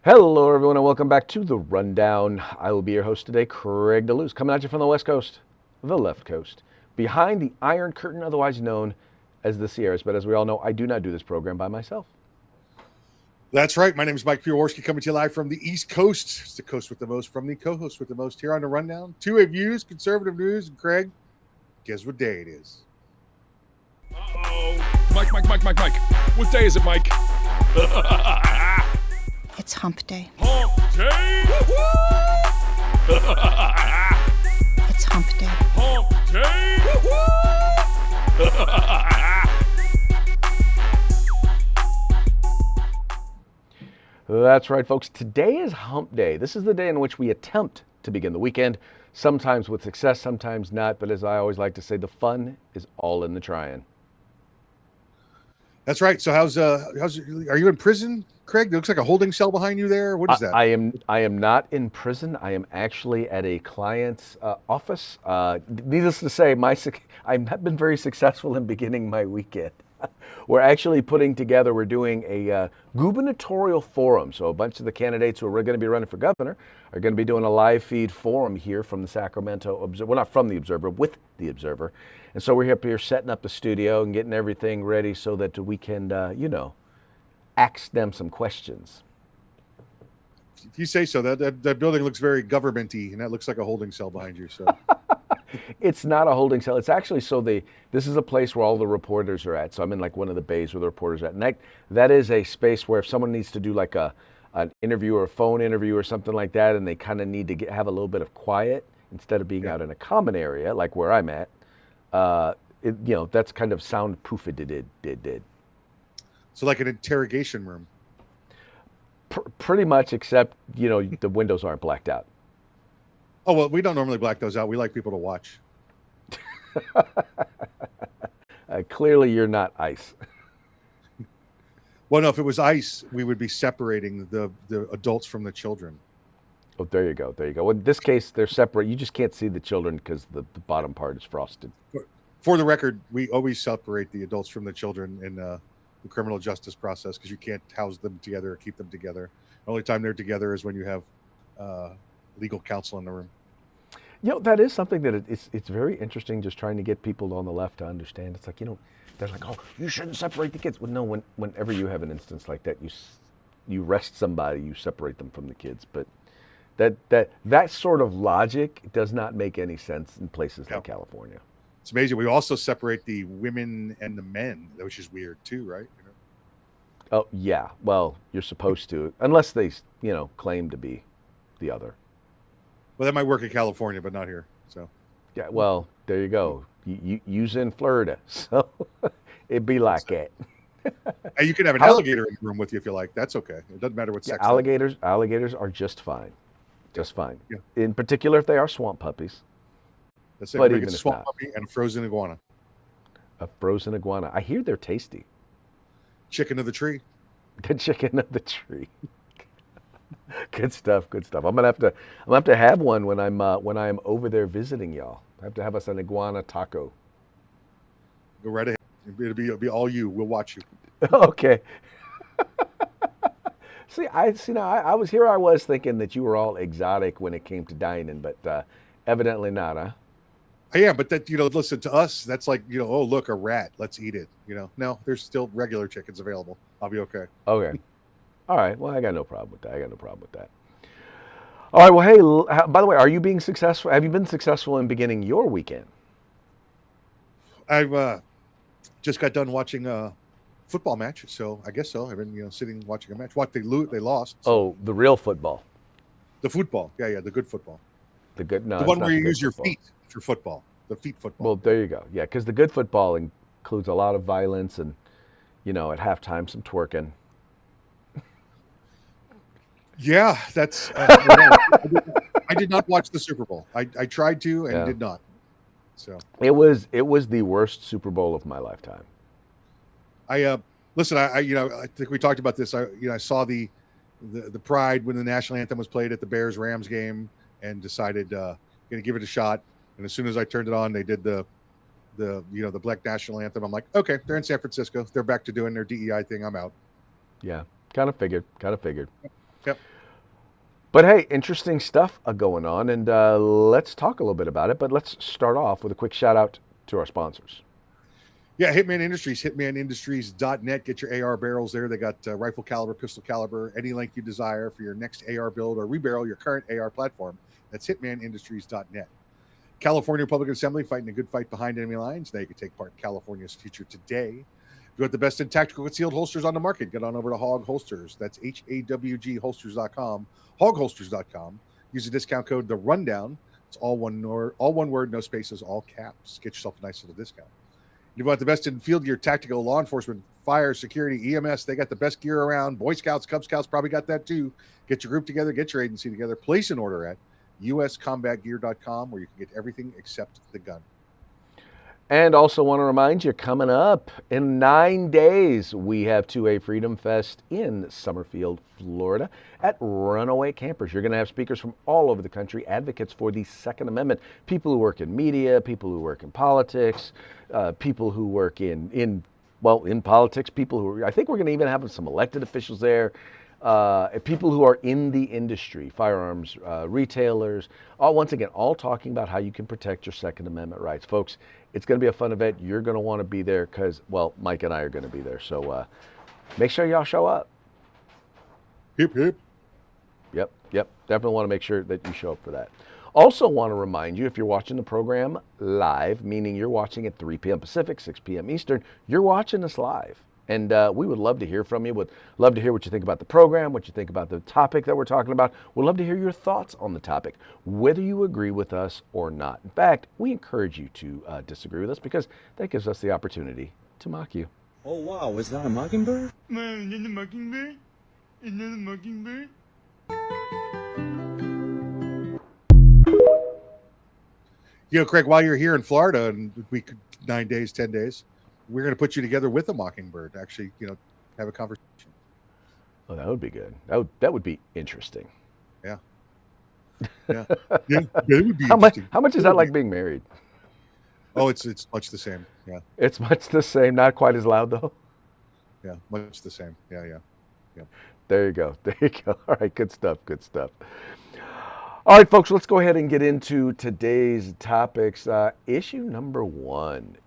Hello, everyone, and welcome back to The Rundown. I will be your host today, Craig DeLuz, coming at you from the West Coast, the left coast, behind the Iron Curtain, otherwise known as the Sierras. But as we all know, I do not do this program by myself. That's right. My name is Mike Pioworski, coming to you live from the East Coast. It's the coast with the most, from the co-host with the most here on The Rundown. Two-way views, conservative news, and Craig, guess what day it is? Uh-oh. Mike. What day is it, Mike? It's hump day. Hump day? It's hump day. Hump day? That's right, folks. Today is Hump Day. This is the day in which we attempt to begin the weekend, sometimes with success, sometimes not. But as I always like to say, the fun is all in the trying. That's right. So how's are you in prison, Craig? It looks like a holding cell behind you there. What is that? I am not in prison. I am actually at a client's office. Needless to say, I've not been very successful in beginning my weekend. We're actually we're doing a gubernatorial forum. So a bunch of the candidates who are going to be running for governor are going to be doing a live feed forum here from the Sacramento Observer. Well, not from the Observer, with the Observer. And so we're up here setting up the studio and getting everything ready so that we can, ask them some questions. If you say so, that building looks very government-y, and that looks like a holding cell behind you. So It's not a holding cell. It's actually this is a place where all the reporters are at. So I'm in like one of the bays where the reporters are at. And that is a space where if someone needs to do like an interview or a phone interview or something like that, and they kind of need to have a little bit of quiet instead of being out in a common area like where I'm at, that's kind of soundproofed did. So like an interrogation room. Pretty much, except, the windows aren't blacked out. Oh, well, we don't normally black those out. We like people to watch. Clearly, you're not ICE. Well, no, if it was ICE, we would be separating the adults from the children. Oh, there you go. Well, in this case, they're separate. You just can't see the children because the bottom part is frosted. For the record, we always separate the adults from the children in the criminal justice process because you can't house them together or keep them together. The only time they're together is when you have legal counsel in the room. That is something that it's very interesting, just trying to get people on the left to understand. It's like, they're like, oh, you shouldn't separate the kids. Well, no, whenever you have an instance like that, you arrest somebody, you separate them from the kids. But that sort of logic does not make any sense in places like California. It's amazing. We also separate the women and the men, which is weird too, right? Oh, yeah. Well, you're supposed to, unless they, claim to be the other. Well, that might work in California, but not here. So, yeah. Well, there you go. You's in Florida, so it'd be like that. And you can have an alligator in the room with you if you like. That's okay. It doesn't matter what sex. Alligators are just fine. Just fine. Yeah. In particular, if they are swamp puppies. That's it. But Even even a if swamp not. puppy and a frozen iguana. A frozen iguana. I hear they're tasty. Chicken of the tree. The chicken of the tree. Good stuff. I'm gonna have to have one when I'm over there visiting y'all. I have to have us an iguana taco. Go right ahead. It'll be all you. We'll watch you. Okay. I was thinking that you were all exotic when it came to dining, but evidently not, huh? I am, but that listen, to us, that's like oh look, a rat. Let's eat it. No, there's still regular chickens available. I'll be okay. Okay. All right. Well, I got no problem with that. All right. Well, hey, by the way, are you being successful? Have you been successful in beginning your weekend? I've just got done watching a football match, so I guess so. I've been sitting watching a match. What they lost. So. Oh, the real football. The football. Yeah, the good football. The good. No, the one where you use your feet for football. The feet football. Well, there you go. Yeah, because the good football includes a lot of violence and, at halftime some twerking. Yeah, that's. I did not watch the Super Bowl. I tried to and did not. So it was the worst Super Bowl of my lifetime. Listen. I think we talked about this. I saw the pride when the national anthem was played at the Bears-Rams game and decided going to give it a shot. And as soon as I turned it on, they did the Black national anthem. I'm like, okay, they're in San Francisco. They're back to doing their DEI thing. I'm out. Yeah, kind of figured. Yep. But hey, interesting stuff going on, and let's talk a little bit about it. But let's start off with a quick shout out to our sponsors. Yeah, Hitman Industries, hitmanindustries.net. Get your AR barrels there. They got rifle caliber, pistol caliber, any length you desire for your next AR build or rebarrel your current AR platform. That's hitmanindustries.net. California Public Assembly, fighting a good fight behind enemy lines. Now you can take part in California's future today. If you want the best in tactical concealed holsters on the market, get on over to Hog Holsters. That's HAWG holsters.com, hogholsters.com. Use the discount code The Rundown. It's all one word, no spaces, all caps. Get yourself a nice little discount. If you want the best in field gear, tactical, law enforcement, fire, security, EMS, they got the best gear around. Boy Scouts, Cub Scouts probably got that too. Get your group together, get your agency together. Place an order at uscombatgear.com where you can get everything except the gun. And also want to remind you, coming up in 9 days, we have 2A Freedom Fest in Summerfield, Florida at Runaway Campers. You're going to have speakers from all over the country, advocates for the Second Amendment, people who work in media, people who work in politics, people who work in politics, people who I think we're going to even have some elected officials there. People who are in the industry, firearms retailers, once again, all talking about how you can protect your Second Amendment rights. Folks, it's going to be a fun event. You're going to want to be there because, well, Mike and I are going to be there. So make sure y'all show up. Hip, hip. Yep. Definitely want to make sure that you show up for that. Also want to remind you, if you're watching the program live, meaning you're watching at 3 p.m. Pacific, 6 p.m. Eastern, you're watching us live. And we would love to hear from you. Would love to hear what you think about the program, what you think about the topic that we're talking about. We'd love to hear your thoughts on the topic, whether you agree with us or not. In fact, we encourage you to disagree with us because that gives us the opportunity to mock you. Oh, wow. Is that a mockingbird? Man, is that a mockingbird? Is that a mockingbird? You know, Craig, while you're here in Florida and we could 9 days, 10 days, we're going to put you together with a mockingbird. Actually, have a conversation. Oh, that would be good. That would be interesting. Yeah. Yeah. It would be How much interesting. is that like being married? Oh, it's much the same. Yeah. It's much the same, not quite as loud though. Yeah. Much the same. Yeah. There you go. All right, good stuff. All right, folks, let's go ahead and get into today's topics. Issue number 1.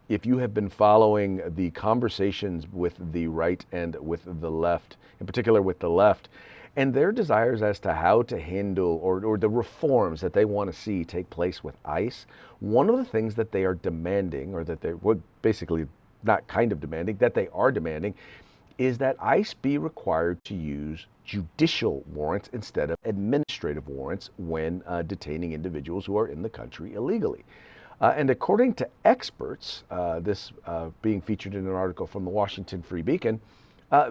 If you have been following the conversations with the right and with the left, in particular with the left, and their desires as to how to handle or the reforms that they want to see take place with ICE, one of the things that they are demanding, or that they would basically not kind of demanding, that they are demanding, is that ICE be required to use judicial warrants instead of administrative warrants when detaining individuals who are in the country illegally. And according to experts, this being featured in an article from the Washington Free Beacon,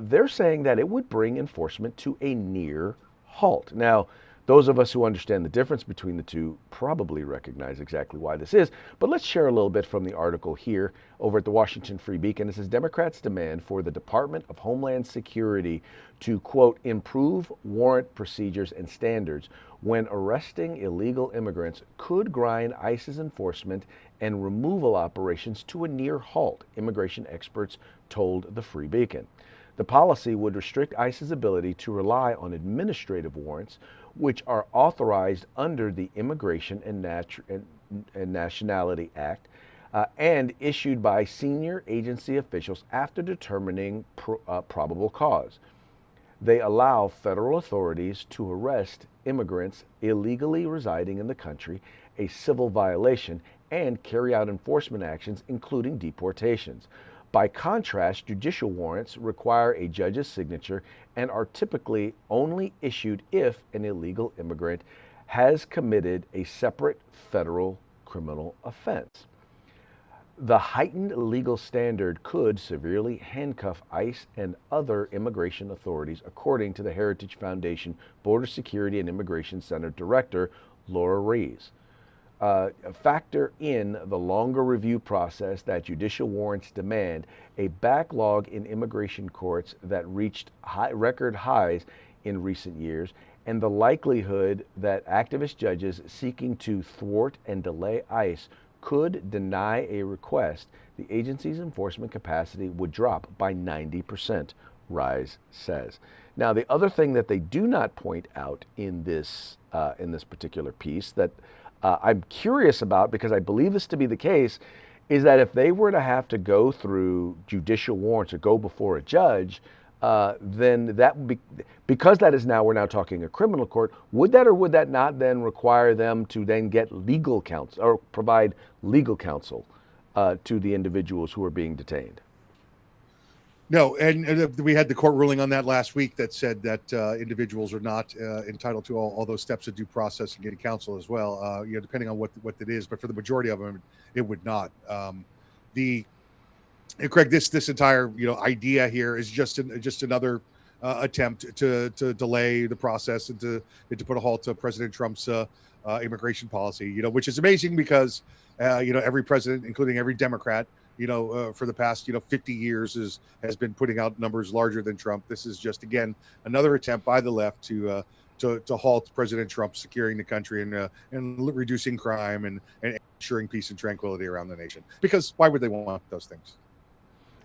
they're saying that it would bring enforcement to a near halt. Now, those of us who understand the difference between the two probably recognize exactly why this is, but let's share a little bit from the article here over at the Washington Free Beacon. It says Democrats demand for the Department of Homeland Security to, quote, improve warrant procedures and standards when arresting illegal immigrants could grind ICE's enforcement and removal operations to a near halt, immigration experts told the Free Beacon. The policy would restrict ICE's ability to rely on administrative warrants, which are authorized under the Immigration and Nationality Act and issued by senior agency officials after determining probable cause. They allow federal authorities to arrest immigrants illegally residing in the country, a civil violation, and carry out enforcement actions, including deportations. By contrast, judicial warrants require a judge's signature and are typically only issued if an illegal immigrant has committed a separate federal criminal offense. The heightened legal standard could severely handcuff ICE and other immigration authorities, according to the Heritage Foundation Border Security and Immigration Center Director, Laura Rees. Factor in the longer review process that judicial warrants demand, a backlog in immigration courts that reached record highs in recent years, and the likelihood that activist judges seeking to thwart and delay ICE could deny a request, the agency's enforcement capacity would drop by 90%, Rise says. Now, the other thing that they do not point out in this particular piece that I'm curious about, because I believe this to be the case, is that if they were to have to go through judicial warrants or go before a judge, then that would be, because that is now, we're now talking a criminal court, would that or would that not then require them to then get legal counsel or provide legal counsel to the individuals who are being detained? No, and we had the court ruling on that last week that said that individuals are not entitled to all those steps of due process and getting counsel as well. Depending on what it is, but for the majority of them, it would not. Craig, this entire idea here is just another attempt to delay the process and to put a halt to President Trump's immigration policy. Which is amazing because every president, including every Democrat, for the past 50 years has been putting out numbers larger than Trump. This is just again another attempt by the left to halt President Trump securing the country and reducing crime and ensuring peace and tranquility around the nation. Because why would they want those things?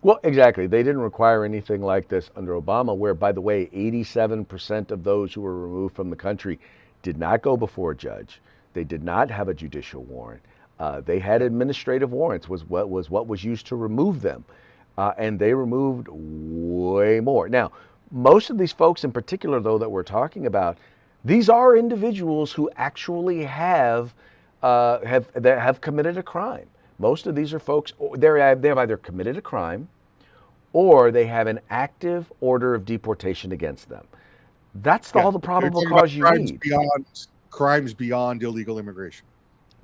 Well, exactly. They didn't require anything like this under Obama, where, by the way, 87% of those who were removed from the country did not go before a judge. They did not have a judicial warrant. They had administrative warrants, was what was used to remove them, and they removed way more. Now, most of these folks, in particular, though, that we're talking about, these are individuals who actually have committed a crime. Most of these are folks, they have either committed a crime or they have an active order of deportation against them. That's all the probable cause you need. Crimes beyond illegal immigration.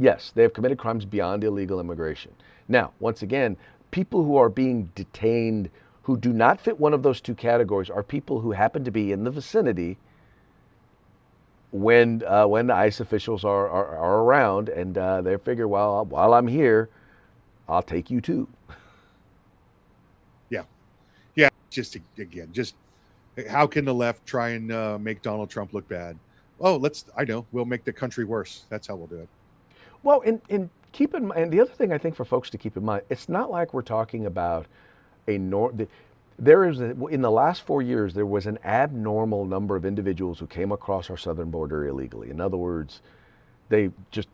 Yes, they have committed crimes beyond illegal immigration. Now, once again, people who are being detained who do not fit one of those two categories are people who happen to be in the vicinity when the ICE officials are around, and they figure, well, while I'm here, I'll take you too. Yeah. Just how can the left try and make Donald Trump look bad? Oh, we'll make the country worse. That's how we'll do it. Well, and keep in mind, the other thing I think for folks to keep in mind, it's not like we're talking about in the last 4 years, there was an abnormal number of individuals who came across our southern border illegally. In other words, they just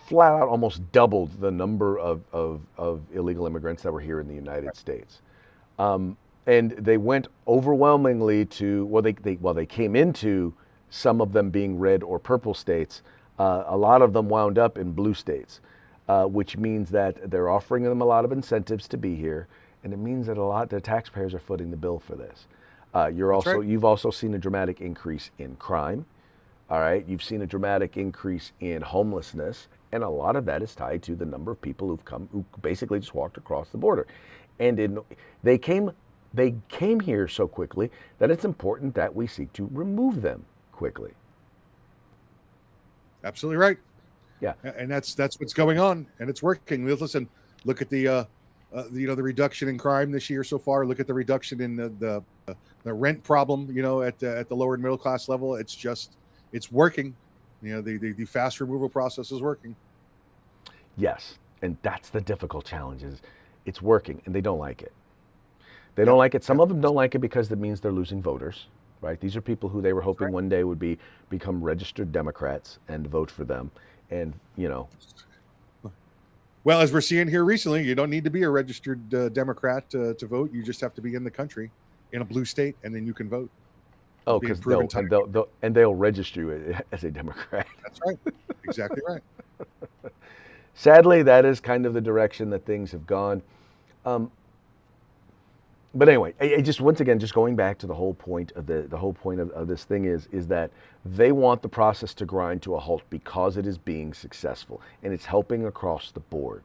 flat out almost doubled the number of illegal immigrants that were here in the United States. And they went overwhelmingly to, they came into some of them being red or purple states. A lot of them wound up in blue states, which means that they're offering them a lot of incentives to be here. And it means that the taxpayers are footing the bill for this. You've also seen a dramatic increase in crime. All right, you've seen a dramatic increase in homelessness, and a lot of that is tied to the number of people who basically just walked across the border. And they came here so quickly that it's important that we seek to remove them quickly. Absolutely right. Yeah, and that's what's going on, and it's working. Listen, look at the reduction in crime this year so far. Look at the reduction in the rent problem. At the lower and middle class level, it's working. The fast removal process is working. Yes, and that's the difficult challenge. Is it's working, and they don't like it. They don't like it. Some of them don't like it because it means they're losing voters. Right? These are people who they were hoping one day would become registered Democrats and vote for them. And, Well, as we're seeing here recently, you don't need to be a registered Democrat to vote. You just have to be in the country in a blue state, and then you can vote. Oh, because they'll register you as a Democrat. That's right. Exactly right. Sadly, that is kind of the direction that things have gone. But anyway, once again, going back to the whole point of the whole point of this thing is that they want the process to grind to a halt because it is being successful and it's helping across the board.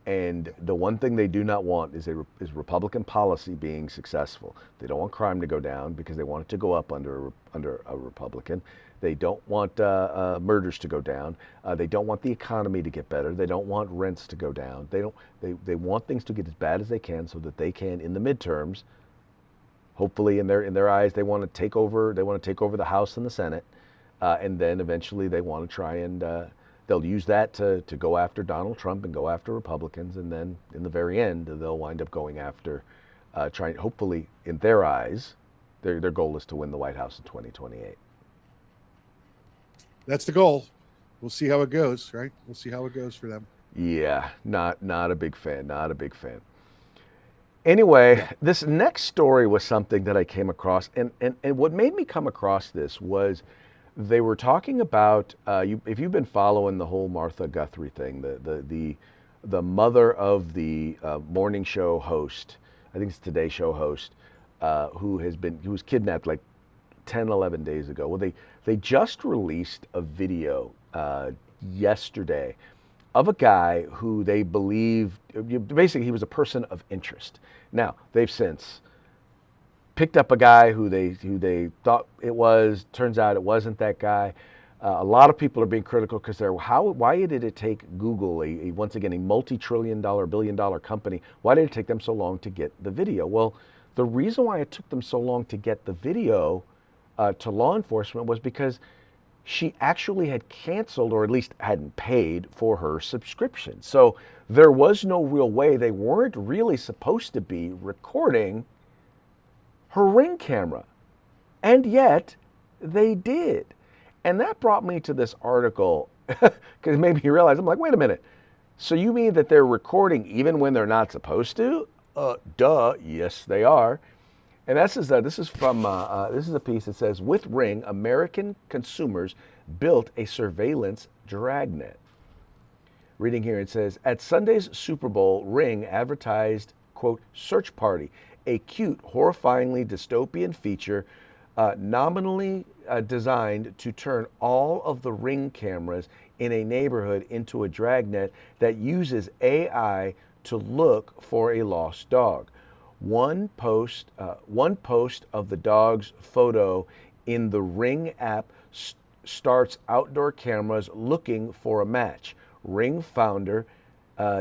And the one thing they do not want is Republican policy being successful. They don't want crime to go down because they want it to go up under a Republican. They don't want murders to go down. They don't want the economy to get better. They don't want rents to go down. They want things to get as bad as they can so that they can, in the midterms, hopefully in their eyes, they want to take over. They want to take over the House and the Senate, and then eventually they want to try and they'll use that to go after Donald Trump and go after Republicans, and then in the very end they'll wind up going after hopefully in their eyes, Their goal is to win the White House in 2028. That's the goal. We'll see how it goes, right? We'll see how it goes for them. Yeah, not a big fan. Not a big fan. Anyway, this next story was something that I came across, and what made me come across this was they were talking about if you've been following the whole Martha Guthrie thing, the mother of the morning show host, I think it's Today Show host, who was kidnapped like 10, 11 days ago. Well, they just released a video yesterday of a guy who they believe, basically he was a person of interest. Now, they've since picked up a guy who they thought it was. Turns out it wasn't that guy. A lot of people are being critical because why did it take Google, once again, a multi-trillion-dollar, billion-dollar company, why did it take them so long to get the video? Well, the reason why it took them so long to get the video to law enforcement was because she actually had canceled, or at least hadn't paid for her subscription. So there was no real way. They weren't really supposed to be recording her Ring camera. And yet they did. And that brought me to this article because it made me realize, I'm like, wait a minute. So you mean that they're recording even when they're not supposed to? Duh. Yes, they are. And this is a piece that says, with Ring, American consumers built a surveillance dragnet. Reading here, it says, at Sunday's Super Bowl, Ring advertised, quote, Search Party, a cute, horrifyingly dystopian feature nominally designed to turn all of the Ring cameras in a neighborhood into a dragnet that uses AI to look for a lost dog. One post of the dog's photo in the Ring app starts outdoor cameras looking for a match. Ring founder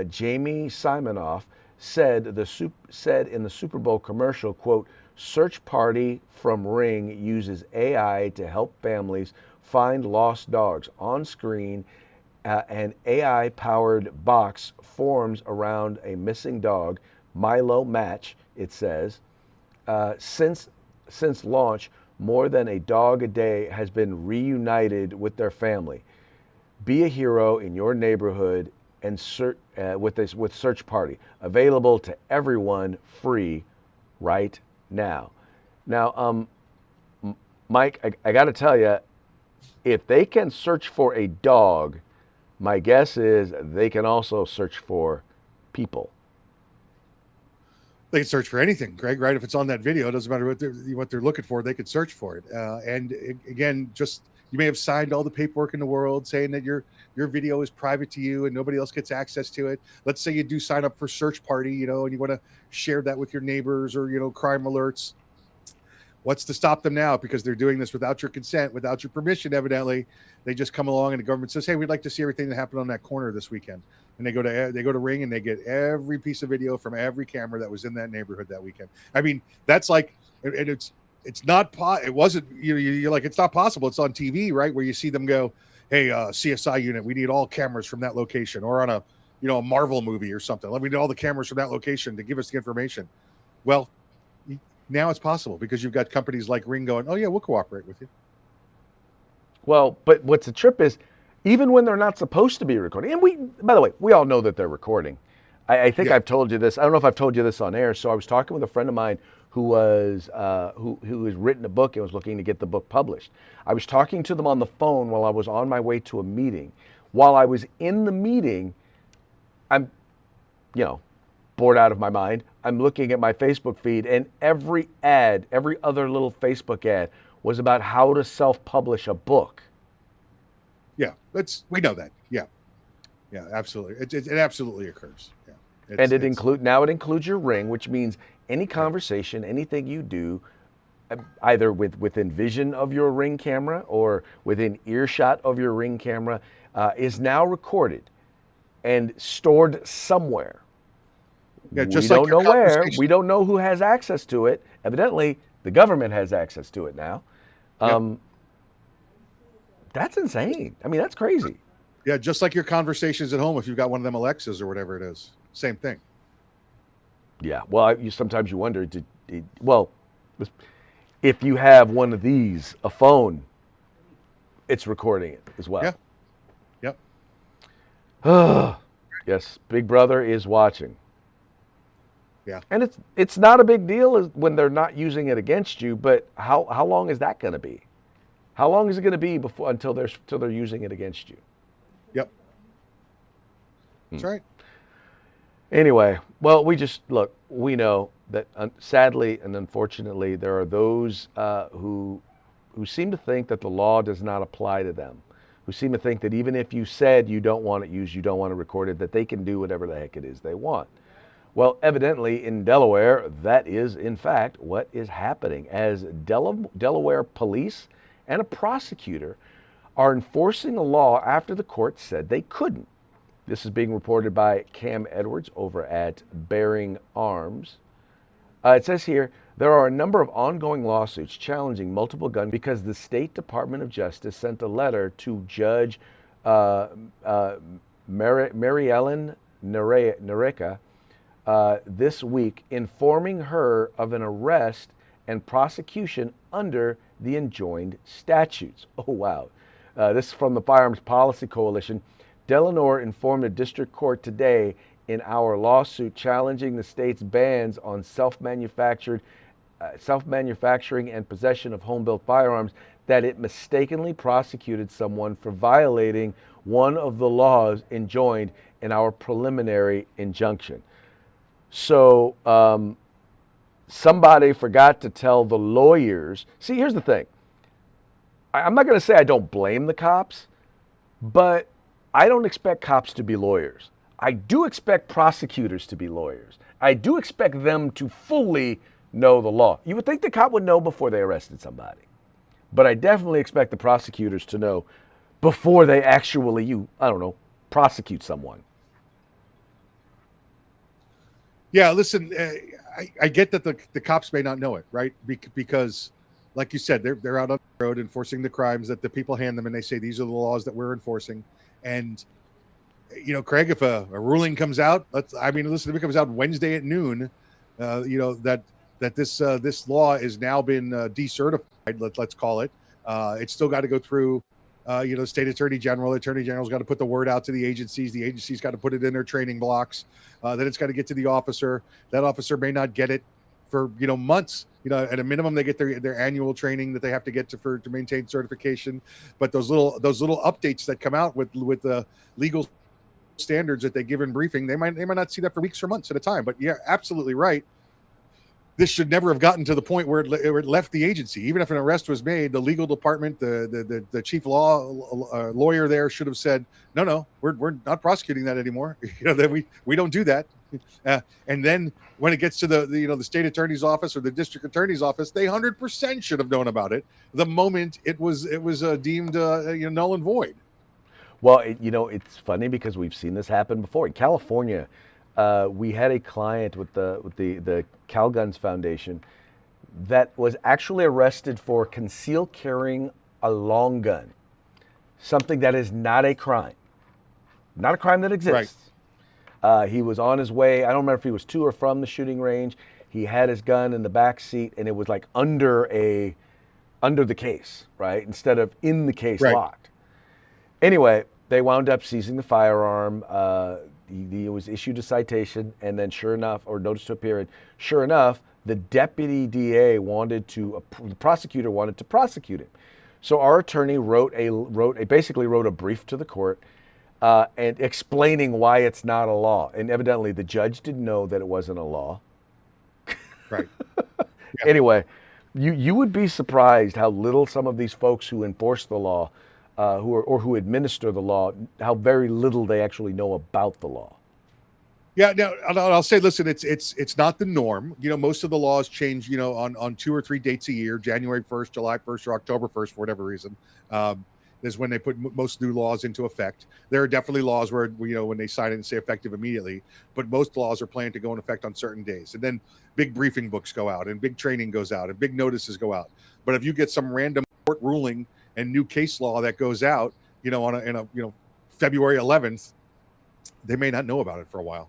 Jamie Simonoff said in the Super Bowl commercial, quote, Search Party from Ring uses AI to help families find lost dogs. On screen, an AI-powered box forms around a missing dog, Milo Match, it says. Since launch, more than a dog a day has been reunited with their family. Be a hero in your neighborhood and with Search Party, available to everyone, free right now. Now, Mike, I got to tell you, if they can search for a dog, my guess is they can also search for people. They can search for anything, Greg, right? If it's on that video, it doesn't matter what they're looking for. They could search for it. Again, just you may have signed all the paperwork in the world saying that your video is private to you and nobody else gets access to it. Let's say you do sign up for Search Party, and you want to share that with your neighbors or, crime alerts. What's to stop them now? Because they're doing this without your consent, without your permission, evidently. They just come along and the government says, hey, we'd like to see everything that happened on that corner this weekend. And they go to Ring and they get every piece of video from every camera that was in that neighborhood that weekend. I mean, that's like, and it's not, it wasn't, you're like, it's not possible. It's on TV, right? Where you see them go, hey, CSI unit, we need all cameras from that location, or on a Marvel movie or something. We need all the cameras from that location to give us the information. Well, now it's possible because you've got companies like Ring going, oh yeah, we'll cooperate with you. Well, but what's the trip is, even when they're not supposed to be recording, and by the way, we all know that they're recording. I think I've told you this. I don't know if I've told you this on air. So I was talking with a friend of mine who has written a book and was looking to get the book published. I was talking to them on the phone while I was on my way to a meeting. While I was in the meeting, I'm, bored out of my mind. I'm looking at my Facebook feed, and every other little Facebook ad was about how to self-publish a book. Yeah, we know that. Yeah, absolutely. It absolutely occurs. Yeah, it includes your Ring, which means any conversation, anything you do, either within vision of your Ring camera or within earshot of your Ring camera, is now recorded and stored somewhere. Yeah, just we don't know where. We don't know who has access to it. Evidently, the government has access to it now. That's insane. I mean, that's crazy. Yeah, just like your conversations at home, if you've got one of them Alexas or whatever it is, same thing. Yeah. Well, sometimes you wonder. If you have one of these, a phone, it's recording it as well. Yeah. Yep. Yes, Big Brother is watching. Yeah. And it's not a big deal when they're not using it against you, but how long is that going to be? How long is it going to be before until they're using it against you? Yep. That's right. Anyway, well, we know that sadly and unfortunately there are those who seem to think that the law does not apply to them, who seem to think that even if you said you don't want it used, you don't want it recorded, that they can do whatever the heck it is they want. Well, evidently in Delaware, that is in fact what is happening, as Delaware police and a prosecutor are enforcing a law after the court said they couldn't. This is being reported by Cam Edwards over at Bearing Arms. It says here, there are a number of ongoing lawsuits challenging multiple guns because the State Department of Justice sent a letter to Judge Mary Ellen Nareka this week informing her of an arrest and prosecution under the enjoined statutes. Oh, wow. This is from the Firearms Policy Coalition. Delaware informed the district court today in our lawsuit challenging the state's bans on self-manufacturing and possession of home-built firearms that it mistakenly prosecuted someone for violating one of the laws enjoined in our preliminary injunction. So somebody forgot to tell the lawyers. See, here's the thing. I'm not going to say I don't blame the cops, but I don't expect cops to be lawyers. I do expect prosecutors to be lawyers. I do expect them to fully know the law. You would think the cop would know before they arrested somebody. But I definitely expect the prosecutors to know before they actually, prosecute someone. Yeah, listen, I get that the cops may not know it, right? Because, like you said, they're out on the road enforcing the crimes that the people hand them, and they say these are the laws that we're enforcing. And Craig, if a ruling comes out, if it comes out Wednesday at noon, that this law has now been decertified. Let's call it. It's still got to go through. State attorney general. The attorney general's got to put the word out to the agencies. The agencies got to put it in their training blocks. Then it's got to get to the officer. That officer may not get it for months. At a minimum, they get their annual training that they have to get to maintain certification. But those little updates that come out with the legal standards that they give in briefing, they might not see that for weeks or months at a time. But yeah, absolutely right. This should never have gotten to the point where it left the agency. Even if an arrest was made, the legal department, the chief lawyer there should have said, no, we're not prosecuting that anymore. That we don't do that. And then when it gets to the state attorney's office or the district attorney's office, they 100% should have known about it the moment it was deemed null and void. Well, it's funny because we've seen this happen before in California. We had a client with the Cal Guns Foundation that was actually arrested for concealed carrying a long gun, something that is not a crime that exists. Right. He was on his way. I don't remember if he was to or from the shooting range. He had his gun in the back seat, and it was like under the case, right, instead of in the case locked. Anyway, they wound up seizing the firearm. He was issued a citation, and then notice to appear. And sure enough, the deputy DA the prosecutor wanted to prosecute him. So our attorney wrote a brief to the court and explaining why it's not a law. And evidently, the judge didn't know that it wasn't a law. Right. Yeah. Anyway, you would be surprised how little some of these folks who enforce the law. Who administer the law, how very little they actually know about the law. Yeah, now I'll say, listen, it's not the norm. Most of the laws change, on 2 or 3 dates a year, January 1st, July 1st, or October 1st, for whatever reason. Is when they put most new laws into effect. There are definitely laws where, when they sign it and say effective immediately, but most laws are planned to go in effect on certain days. And then big briefing books go out, and big training goes out, and big notices go out. But if you get some random court ruling and new case law that goes out, on February 11th, they may not know about it for a while.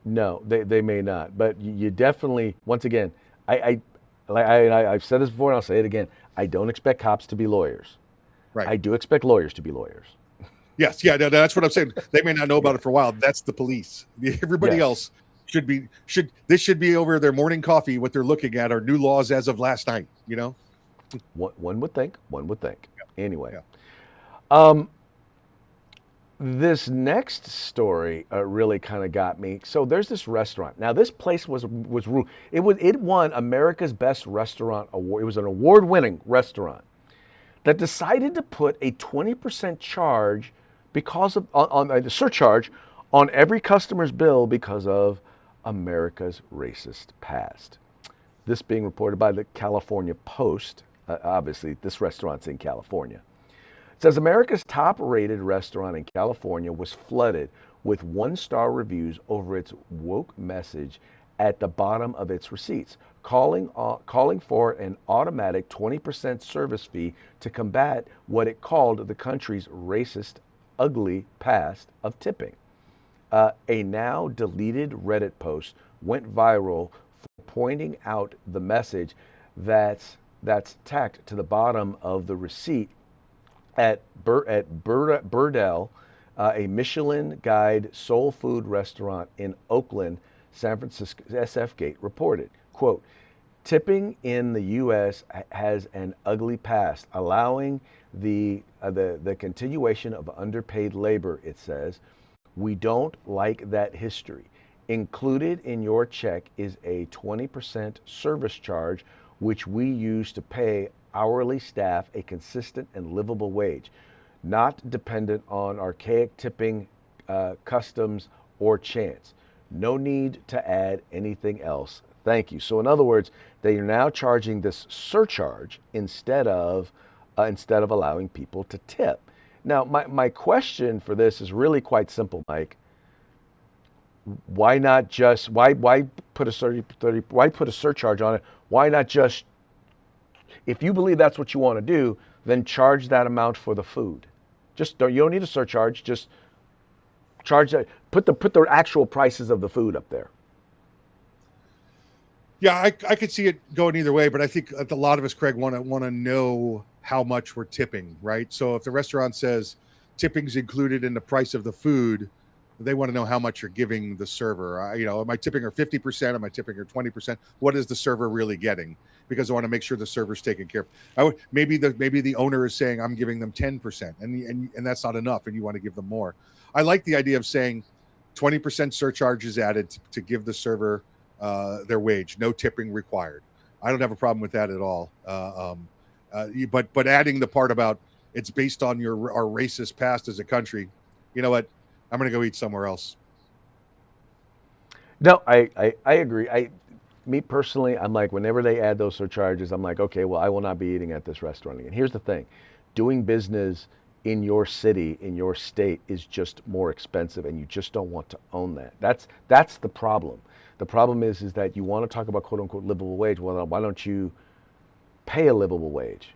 No, they may not. But you definitely, once again, I I've said this before and I'll say it again. I don't expect cops to be lawyers. Right. I do expect lawyers to be lawyers. Yes. Yeah. That's what I'm saying. They may not know about it for a while. That's the police. Everybody Yes. else should be over their morning coffee. What they're looking at are new laws as of last night. One would think. One would think. Anyway, Yeah. this next story really kind of got me. So there's this restaurant. Now this place it won America's Best Restaurant Award. It was an award-winning restaurant that decided to put a 20% charge because of on the surcharge on every customer's bill because of America's racist past. This being reported by the California Post. Obviously, this restaurant's in California. It says America's top-rated restaurant in California was flooded with one-star reviews over its woke message at the bottom of its receipts, calling for an automatic 20% service fee to combat what it called the country's racist, ugly past of tipping. A now deleted Reddit post went viral for pointing out the message that's tacked to the bottom of the receipt at Burdell, a Michelin Guide soul food restaurant in Oakland, San Francisco. SF Gate reported, quote, tipping in the U.S. has an ugly past, allowing the continuation of underpaid labor, it says. We don't like that history. Included in your check is a 20% service charge, which we use to pay hourly staff a consistent and livable wage, not dependent on archaic tipping customs or chance. No need to add anything else. Thank you. So in other words, they are now charging this surcharge instead of allowing people to tip. Now, my question for this is really quite simple, Mike. Why not just why put a surcharge on it? Why not just, if you believe that's what you want to do, then charge that amount for the food. You don't need a surcharge. Just charge that. Put the actual prices of the food up there. Yeah, I could see it going either way, but I think a lot of us, Craig, want to know how much we're tipping, right? So if the restaurant says tipping's included in the price of the food, they want to know how much you're giving the server. Am I tipping her 50%? Am I tipping her 20%? What is the server really getting? Because I want to make sure the server's taken care of. Maybe the owner is saying I'm giving them 10%, and that's not enough, and you want to give them more. I like the idea of saying 20% surcharge is added to give the server their wage, no tipping required. I don't have a problem with that at all. But adding the part about it's based on our racist past as a country, you know what? I'm going to go eat somewhere else. No, I agree. Me personally, I'm like, whenever they add those surcharges, I'm like, okay, well, I will not be eating at this restaurant again. Here's the thing. Doing business in your city, in your state, is just more expensive, and you just don't want to own that. That's the problem. The problem is that you want to talk about quote unquote livable wage. Well, why don't you pay a livable wage?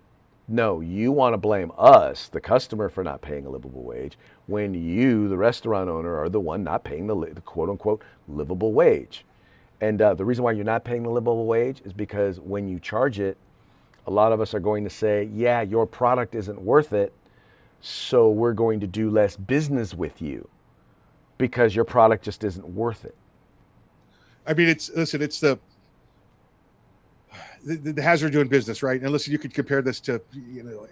No, you want to blame us, the customer, for not paying a livable wage, when you, the restaurant owner, are the one not paying the quote unquote livable wage. And the reason why you're not paying the livable wage is because when you charge it, a lot of us are going to say, yeah, your product isn't worth it, so we're going to do less business with you because your product just isn't worth it. I mean, it's the hazard of doing business, right? And listen, you could compare this to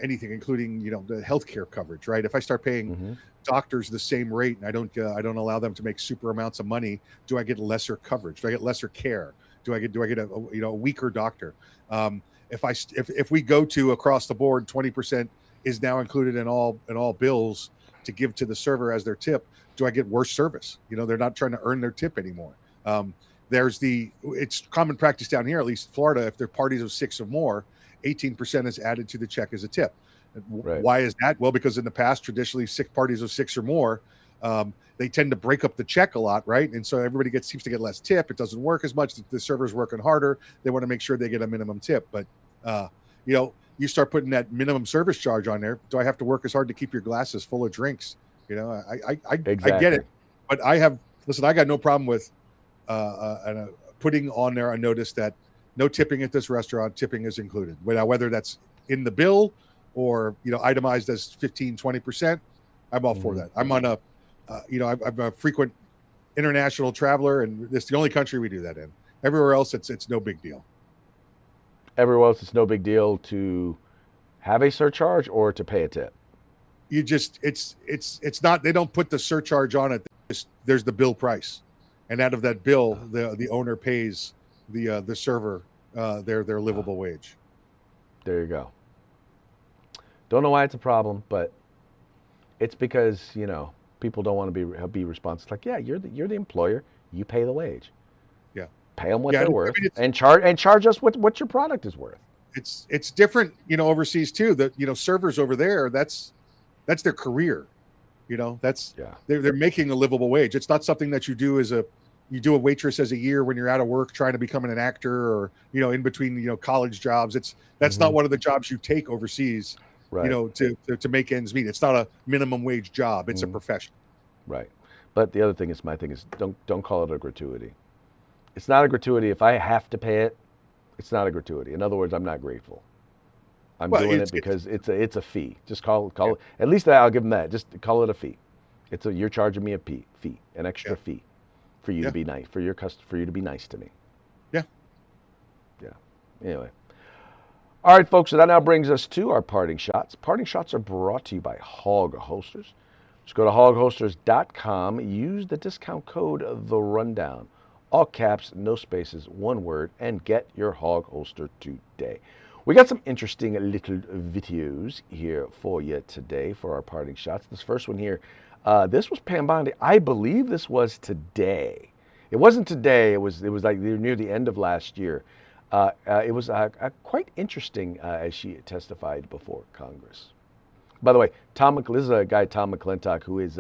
anything, including the healthcare coverage, right? If I start paying doctors the same rate and I don't allow them to make super amounts of money, do I get lesser coverage? Do I get lesser care? Do I get a weaker doctor? If we go to across the board, 20% is now included in all bills to give to the server as their tip. Do I get worse service? They're not trying to earn their tip anymore. It's common practice down here, at least in Florida, if they're parties of 6 or more, 18% is added to the check as a tip. Right. Why is that? Well, because in the past, traditionally, parties of 6 or more, they tend to break up the check a lot, right? And so everybody seems to get less tip. It doesn't work as much. The server's working harder. They want to make sure they get a minimum tip. But, you start putting that minimum service charge on there. Do I have to work as hard to keep your glasses full of drinks? I get it. But I got no problem with putting on there a notice that no tipping at this restaurant. Tipping is included. Now, whether that's in the bill or, itemized as 15, 20%, I'm all for that. I'm on I'm a frequent international traveler, and this is the only country we do that in. Everywhere else, it's no big deal. Everywhere else, it's no big deal to have a surcharge or to pay a tip. You just it's not. They don't put the surcharge on it. There's the bill price, and out of that bill, the owner pays the server their livable wage. There you go. Don't know why it's a problem, but it's because people don't want to be responsible. It's like, yeah, you're the employer. You pay the wage. Yeah, pay them what they're worth, and charge us what your product is worth. It's different, overseas too. That servers over there, that's their career. They're making a livable wage. It's not something that you do a waitress as a year when you're out of work trying to become an actor, or in between college jobs. That's not one of the jobs you take overseas. Right. To make ends meet. It's not a minimum wage job. It's a profession. Right. But the other thing is, my thing is, don't call it a gratuity. It's not a gratuity. If I have to pay it, it's not a gratuity. In other words, I'm not grateful. I'm doing it because it's a fee. Just call it. At least I'll give them that. Just call it a fee. You're charging me a fee, an extra fee, for you to be nice, for you to be nice to me. Yeah. Yeah. Anyway. All right, folks, so that now brings us to our parting shots. Parting shots are brought to you by Hog Holsters. Just go to hogholsters.com, use the discount code The Rundown, all caps, no spaces, one word, and get your Hog holster today. We got some interesting little videos here for you today for our parting shots. This first one here, this was Pam Bondi. I believe this was today. It wasn't today. It was like near the end of last year. It was quite interesting as she testified before Congress. By the way, this is a guy, Tom McClintock, who is,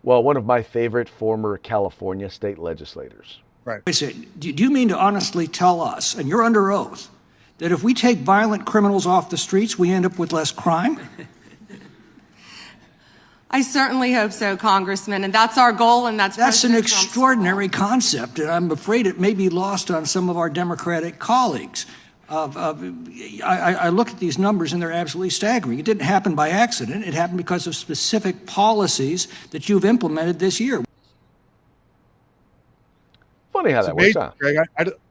one of my favorite former California state legislators. Right. Do you mean to honestly tell us, and you're under oath, that if we take violent criminals off the streets, we end up with less crime? I certainly hope so, Congressman, and that's our goal, and that's an President extraordinary concept, and I'm afraid it may be lost on some of our Democratic colleagues. I look at these numbers, and they're absolutely staggering. It didn't happen by accident. It happened because of specific policies that you've implemented this year. Funny how that works out. Greg,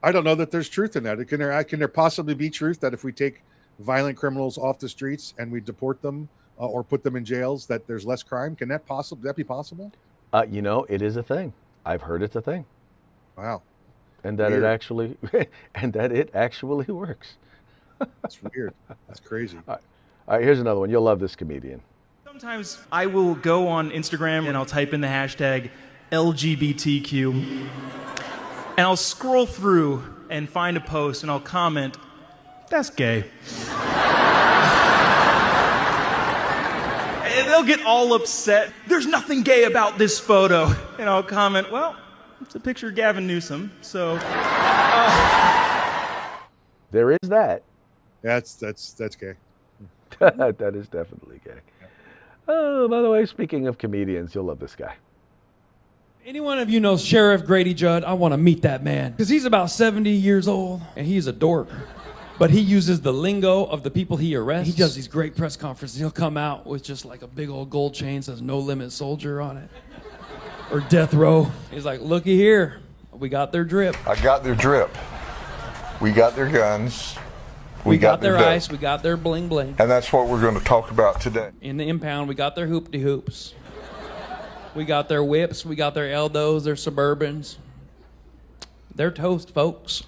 I don't know that there's truth in that. Can there possibly be truth that if we take violent criminals off the streets and we deport them, or put them in jails, that there's less crime? Can that be possible? It is a thing. I've heard it's a thing. Wow. And that it actually works. That's weird. That's crazy. All right, here's another one. You'll love this comedian. Sometimes I will go on Instagram and I'll type in the hashtag LGBTQ, and I'll scroll through and find a post and I'll comment, "That's gay." They'll get all upset. "There's nothing gay about this photo." And I'll comment, "Well, it's a picture of Gavin Newsom, so..." There is that. That's gay. That is definitely gay. Oh, by the way, speaking of comedians, you'll love this guy. Any one of you knows Sheriff Grady Judd? I want to meet that man. Because he's about 70 years old, and he's a dork. But he uses the lingo of the people he arrests. He does these great press conferences. He'll come out with just like a big old gold chain, says "No Limit Soldier" on it. Or "Death Row." He's like, "Looky here, we got their drip. I got their drip. We got their guns. We got their ice. We got their bling bling. And that's what we're going to talk about today. In the impound, we got their hoopty hoops. We got their whips. We got their Eldos, their Suburbans. They're toast, folks.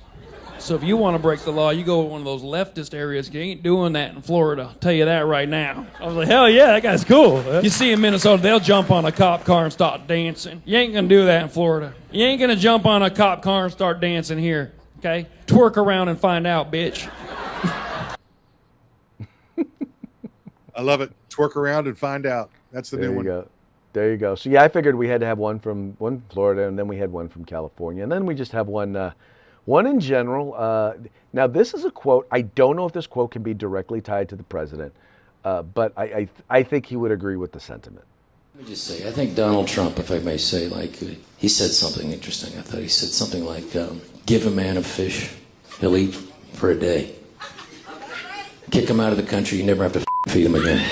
So if you want to break the law, you go to one of those leftist areas. You ain't doing that in Florida. I'll tell you that right now." I was like, hell yeah, that guy's cool. You see in Minnesota, they'll jump on a cop car and start dancing. You ain't going to do that in Florida. You ain't going to jump on a cop car and start dancing here, okay? Twerk around and find out, bitch. I love it. Twerk around and find out. That's the new one. There you go. So yeah, I figured we had to have one from Florida, and then we had one from California, and then we just have one in general. Now, this is a quote. I don't know if this quote can be directly tied to the president, but I think he would agree with the sentiment. Let me just say, I think Donald Trump, if I may say, he said something interesting. I thought he said something like, "Give a man a fish He'll eat for a day. Kick him out of the country, you never have to feed him again.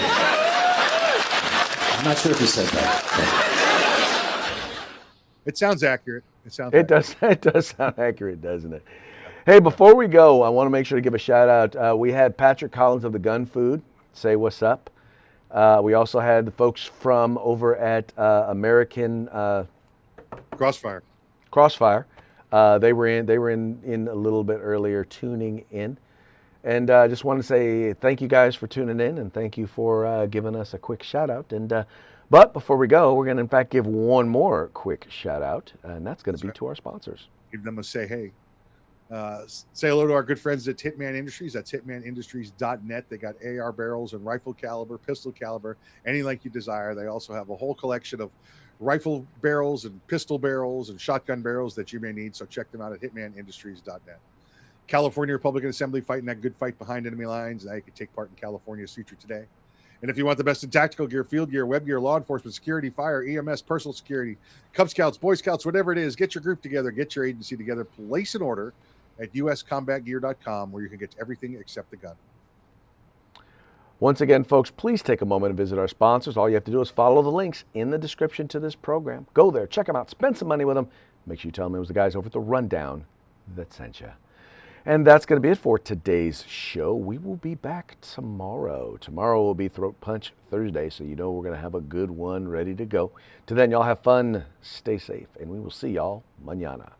I'm not sure if he said that. It sounds accurate. It does sound accurate, doesn't it? Hey, before we go, I want to make sure to give a shout out. We had Patrick Collins of the Gun Food say what's up. We also had the folks from over at American Crossfire. They were in a little bit earlier, tuning in, and I just want to say thank you guys for tuning in, and thank you for giving us a quick shout out. And but before we go, we're going to in fact give one more quick shout out, and that's going to be to our sponsors. Give them a say hey. Say hello to our good friends at Hitman Industries. That's hitmanindustries.net. They got AR barrels and rifle caliber, pistol caliber, any length you desire. They also have a whole collection of rifle barrels and pistol barrels and shotgun barrels that you may need. So check them out at hitmanindustries.net. California Republican Assembly fighting that good fight behind enemy lines. Now you can take part in California's future today. And if you want the best in tactical gear, field gear, web gear, law enforcement, security, fire, EMS, personal security, Cub Scouts, Boy Scouts, whatever it is, get your group together, get your agency together, place an order at uscombatgear.com, where you can get everything except the gun. Once again, folks, please take a moment and visit our sponsors. All you have to do is follow the links in the description to this program. Go there, check them out, spend some money with them. Make sure you tell them it was the guys over at The Rundown that sent you. And that's going to be it for today's show. We will be back tomorrow. Tomorrow will be Throat Punch Thursday, so you know we're going to have a good one ready to go. Till then, y'all have fun, stay safe, and we will see y'all mañana.